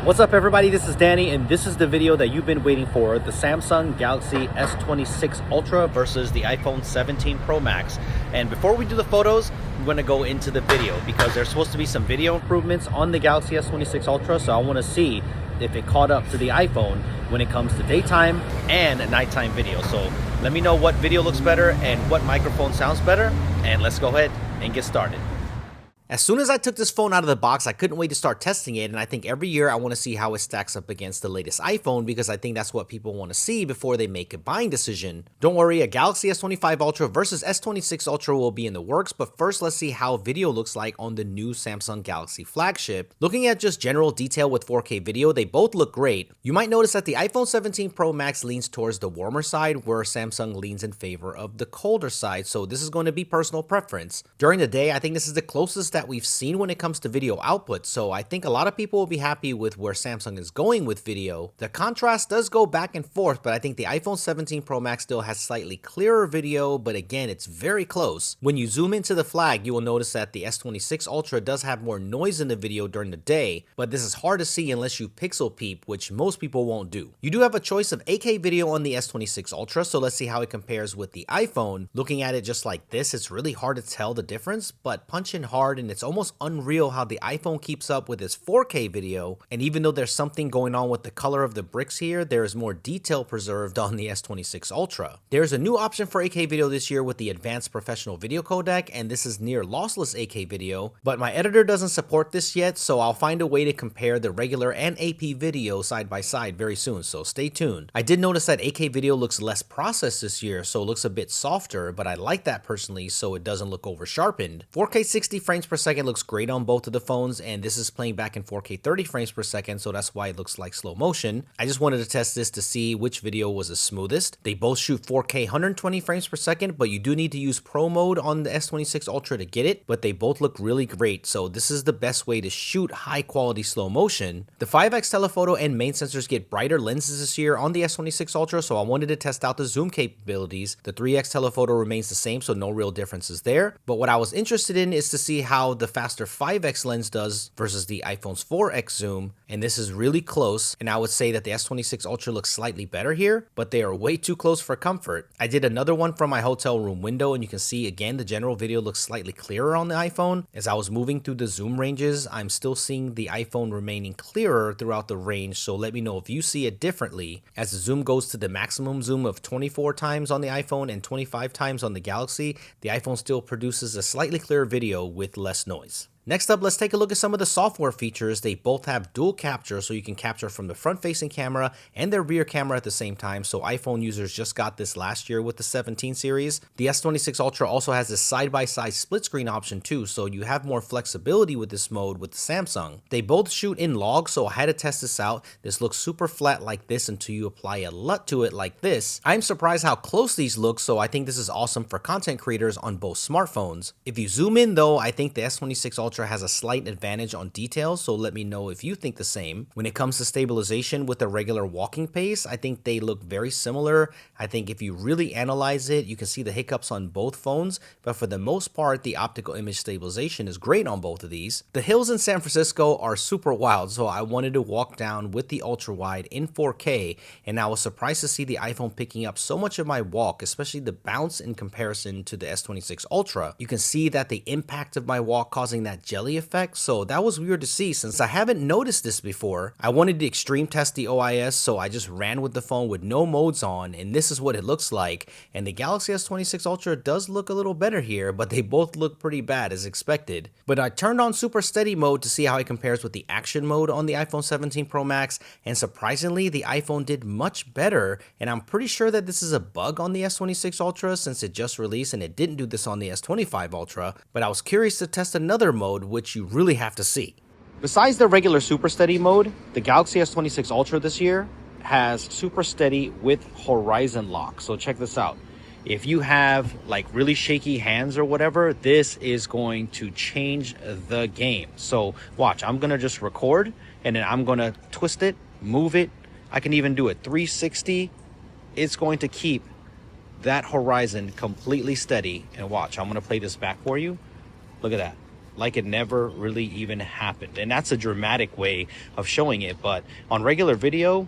What's up everybody, this is Danny and this is the video that you've been waiting for, the Samsung Galaxy S26 Ultra versus the iPhone 17 Pro Max. And before we do the photos, I'm going to go into the video because there's supposed to be some video improvements on the Galaxy S26 Ultra, so I want to see if it caught up to the iPhone when it comes to daytime and nighttime video. So let me know what video looks better and what microphone sounds better, and let's go ahead and get started. As soon as I took this phone out of the box, I couldn't wait to start testing it, and I think every year I want to see how it stacks up against the latest iPhone because I think that's what people want to see before they make a buying decision. Don't worry, a Galaxy S25 Ultra versus S26 Ultra will be in the works, but first let's see how video looks like on the new Samsung Galaxy flagship. Looking at just general detail with 4K video, they both look great. You might notice that the iPhone 17 Pro Max leans towards the warmer side, where Samsung leans in favor of the colder side, so this is going to be personal preference. During the day, I think this is the closest that we've seen when it comes to video output, so I think a lot of people will be happy with where Samsung is going with video. The contrast does go back and forth, but I think the iPhone 17 Pro Max still has slightly clearer video, but again, it's very close. When you zoom into the flag, you will notice that the S26 Ultra does have more noise in the video during the day, but this is hard to see unless you pixel peep, which most people won't do. You do have a choice of 8K video on the S26 Ultra, so let's see how it compares with the iPhone. Looking at it just like this, it's really hard to tell the difference, but punch in hard and it's almost unreal how the iPhone keeps up with its 4K video, and even though there's something going on with the color of the bricks here, there is more detail preserved on the S26 Ultra. There's a new option for 8K video this year with the Advanced Professional Video Codec, and this is near lossless 8K video, but my editor doesn't support this yet, so I'll find a way to compare the regular and AP video side by side very soon, so stay tuned. I did notice that 8K video looks less processed this year, so it looks a bit softer, but I like that personally so it doesn't look over sharpened. 4K 60 frames per second looks great on both of the phones, and this is playing back in 4K 30 frames per second, so that's why it looks like slow motion. I just wanted to test this to see which video was the smoothest. They both shoot 4K 120 frames per second, but you do need to use Pro mode on the S26 Ultra to get it, but they both look really great, so this is the best way to shoot high quality slow motion. The 5x telephoto and main sensors get brighter lenses this year on the S26 Ultra, so I wanted to test out the zoom capabilities. The 3x telephoto remains the same, so no real differences there, but what I was interested in is to see how the faster 5x lens does versus the iPhone's 4x zoom, and this is really close, and I would say that the S26 Ultra looks slightly better here, but they are way too close for comfort. I did another one from my hotel room window, and you can see again the general video looks slightly clearer on the iPhone. As I was moving through the zoom ranges, I'm still seeing the iPhone remaining clearer throughout the range, so let me know if you see it differently. As the zoom goes to the maximum zoom of 24 times on the iPhone and 25 times on the Galaxy, the iPhone still produces a slightly clearer video with less noise. Next up, let's take a look at some of the software features. They both have dual capture, so you can capture from the front-facing camera and their rear camera at the same time, so iPhone users just got this last year with the 17 series. The S26 Ultra also has this side-by-side split screen option too, so you have more flexibility with this mode with the Samsung. They both shoot in log, so I had to test this out. This looks super flat like this until you apply a LUT to it like this. I'm surprised how close these look, so I think this is awesome for content creators on both smartphones. If you zoom in though, I think the S26 Ultra has a slight advantage on details, so let me know if you think the same. When it comes to stabilization with the regular walking pace, I think they look very similar. I think if you really analyze it, you can see the hiccups on both phones, but for the most part, the optical image stabilization is great on both of these. The hills in San Francisco are super wild, so I wanted to walk down with the ultra wide in 4K, and I was surprised to see the iPhone picking up so much of my walk, especially the bounce in comparison to the S26 Ultra. You can see that the impact of my walk causing that jelly effect, so that was weird to see since I haven't noticed this before. I wanted to extreme test the OIS, so I just ran with the phone with no modes on, and this is what it looks like. And the Galaxy S26 Ultra does look a little better here, but they both look pretty bad as expected. But I turned on super steady mode to see how it compares with the action mode on the iPhone 17 Pro Max, and surprisingly the iPhone did much better, and I'm pretty sure that this is a bug on the S26 Ultra since it just released and it didn't do this on the S25 Ultra, but I was curious to test another mode which you really have to see. Besides the regular super steady mode, the Galaxy S26 Ultra this year has super steady with horizon lock. So check this out. If you have like really shaky hands or whatever, this is going to change the game. So watch, I'm gonna just record and then I'm gonna twist it, move it. I can even do it 360. It's going to keep that horizon completely steady. And watch, I'm gonna play this back for you. Look at that. like it never really even happened. And that's a dramatic way of showing it, but on regular video,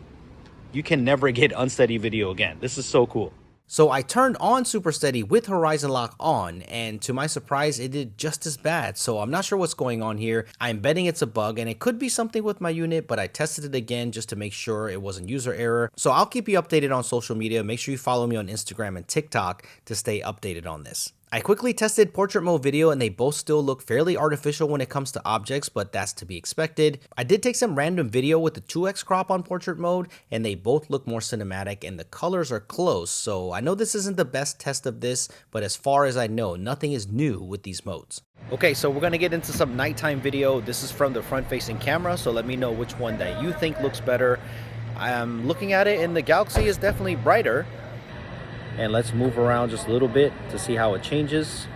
you can never get unsteady video again. This is so cool. So I turned on Super Steady with Horizon Lock on, and to my surprise, it did just as bad. So I'm not sure what's going on here. I'm betting it's a bug, and it could be something with my unit, but I tested it again just to make sure it wasn't user error. So I'll keep you updated on social media. Make sure you follow me on Instagram and TikTok to stay updated on this. I quickly tested portrait mode video and they both still look fairly artificial when it comes to objects, but that's to be expected. I did take some random video with the 2x crop on portrait mode and they both look more cinematic and the colors are close, so I know this isn't the best test of this, but as far as I know, nothing is new with these modes. Okay, so we're gonna get into some nighttime video. This is from the front-facing camera, so let me know which one that you think looks better. I'm looking at it and the Galaxy is definitely brighter. And let's move around just a little bit to see how it changes.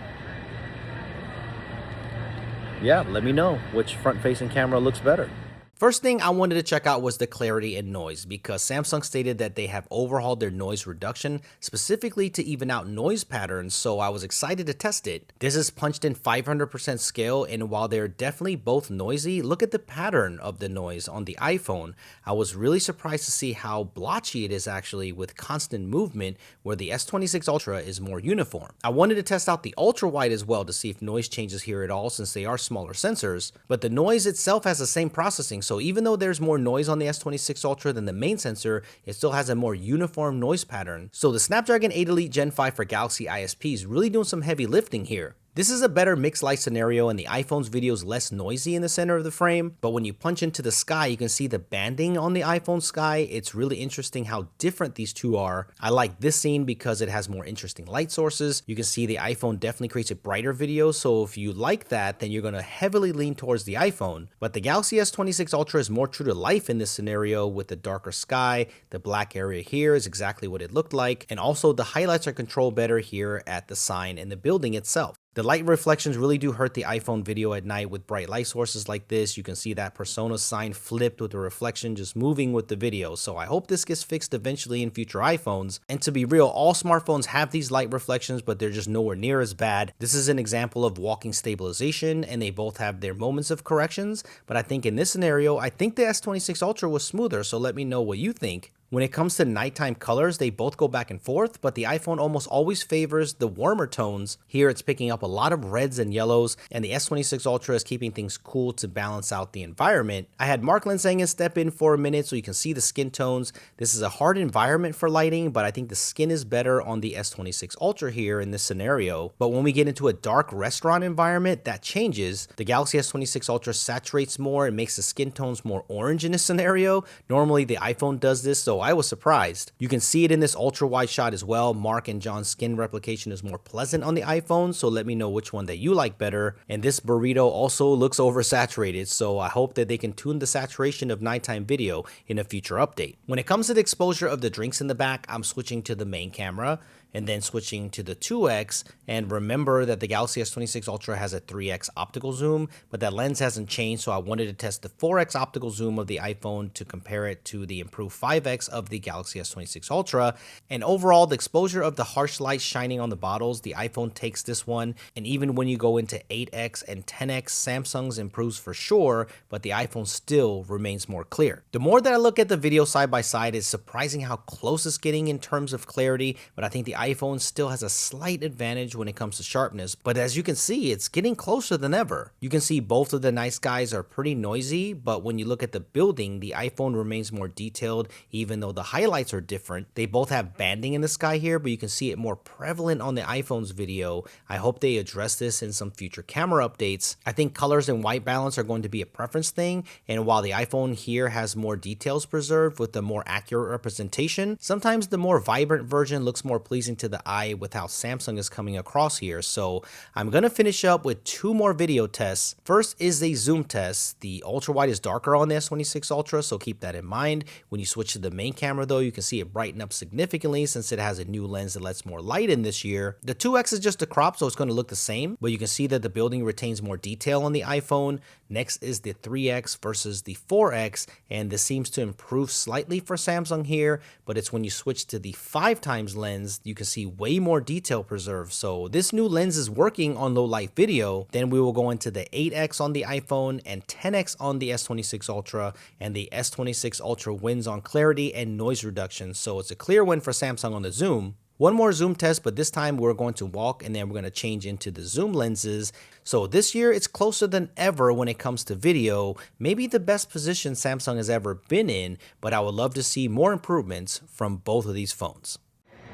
Yeah, let me know which front-facing camera looks better. First thing I wanted to check out was the clarity and noise, because Samsung stated that they have overhauled their noise reduction specifically to even out noise patterns, so I was excited to test it. This is punched in 500% scale, and while they're definitely both noisy, look at the pattern of the noise on the iPhone. I was really surprised to see how blotchy it is actually with constant movement, where the S26 Ultra is more uniform. I wanted to test out the ultra wide as well to see if noise changes here at all, since they are smaller sensors, but the noise itself has the same processing, so even though there's more noise on the S26 Ultra than the main sensor, it still has a more uniform noise pattern. So the Snapdragon 8 Elite Gen 5 for Galaxy ISP is really doing some heavy lifting here. This is a better mixed light scenario and the iPhone's video is less noisy in the center of the frame, but when you punch into the sky, you can see the banding on the iPhone sky. It's really interesting how different these two are. I like this scene because it has more interesting light sources. You can see the iPhone definitely creates a brighter video, so if you like that, then you're going to heavily lean towards the iPhone. But the Galaxy S26 Ultra is more true to life in this scenario with the darker sky. The black area here is exactly what it looked like, and also the highlights are controlled better here at the sign and the building itself. The light reflections really do hurt the iPhone video at night with bright light sources like this. You can see that persona sign flipped with the reflection just moving with the video. So I hope this gets fixed eventually in future iPhones. And to be real, all smartphones have these light reflections, but they're just nowhere near as bad. This is an example of walking stabilization, and they both have their moments of corrections. But I think in this scenario, I think the S26 Ultra was smoother, so let me know what you think. When it comes to nighttime colors, they both go back and forth, but the iPhone almost always favors the warmer tones. Here it's picking up a lot of reds and yellows, and the S26 Ultra is keeping things cool to balance out the environment. I had Mark Lensangen step in for a minute so you can see the skin tones. This is a hard environment for lighting, but I think the skin is better on the S26 Ultra here in this scenario. But when we get into a dark restaurant environment, that changes. The Galaxy S26 Ultra saturates more and makes the skin tones more orange in this scenario. Normally the iPhone does this, so I was surprised. You can see it in this ultra wide shot as well. Mark and John's skin replication is more pleasant on the iPhone, so let me know which one that you like better. And this burrito also looks oversaturated, so I hope that they can tune the saturation of nighttime video in a future update. When it comes to the exposure of the drinks in the back, I'm switching to the main camera and then switching to the 2x, and remember that the Galaxy S26 Ultra has a 3x optical zoom, but that lens hasn't changed, so I wanted to test the 4x optical zoom of the iPhone to compare it to the improved 5x of the Galaxy S26 Ultra. And overall, the exposure of the harsh light shining on the bottles, the iPhone takes this one, and even when you go into 8x and 10x, Samsung's improves for sure, but the iPhone still remains more clear. The more that I look at the video side by side, it's surprising how close it's getting in terms of clarity, but I think the iPhone still has a slight advantage when it comes to sharpness, but as you can see, it's getting closer than ever. You can see both of the night skies are pretty noisy, but when you look at the building, the iPhone remains more detailed, even though the highlights are different. They both have banding in the sky here, but you can see it more prevalent on the iPhone's video. I hope they address this in some future camera updates. I think colors and white balance are going to be a preference thing, and while the iPhone here has more details preserved with a more accurate representation, sometimes the more vibrant version looks more pleasing to the eye with how Samsung is coming across here. So I'm gonna finish up with two more video tests. First is a zoom test. The ultra wide is darker on the S26 Ultra, so keep that in mind. When you switch to the main camera though, you can see it brighten up significantly since it has a new lens that lets more light in this year. The 2x is just a crop, so it's going to look the same, but you can see that the building retains more detail on the iPhone. Next is the 3x versus the 4x, and this seems to improve slightly for Samsung here, but it's when you switch to the 5x lens, you can can see way more detail preserved. So this new lens is working on low light video. Then we will go into the 8x on the iPhone and 10x on the S26 Ultra, and the S26 Ultra wins on clarity and noise reduction. So it's a clear win for Samsung on the zoom. One more zoom test, but this time we're going to walk and then we're going to change into the zoom lenses. So this year it's closer than ever when it comes to video, maybe the best position Samsung has ever been in, but I would love to see more improvements from both of these phones.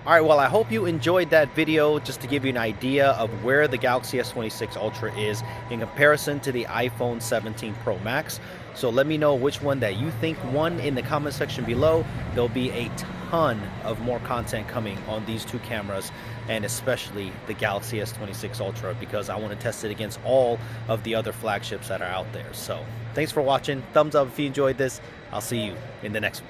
Alright, well I hope you enjoyed that video just to give you an idea of where the Galaxy S26 Ultra is in comparison to the iPhone 17 Pro Max. So let me know which one that you think won in the comment section below. There'll be a ton of more content coming on these two cameras, and especially the Galaxy S26 Ultra, because I want to test it against all of the other flagships that are out there. So thanks for watching. Thumbs up if you enjoyed this. I'll see you in the next one.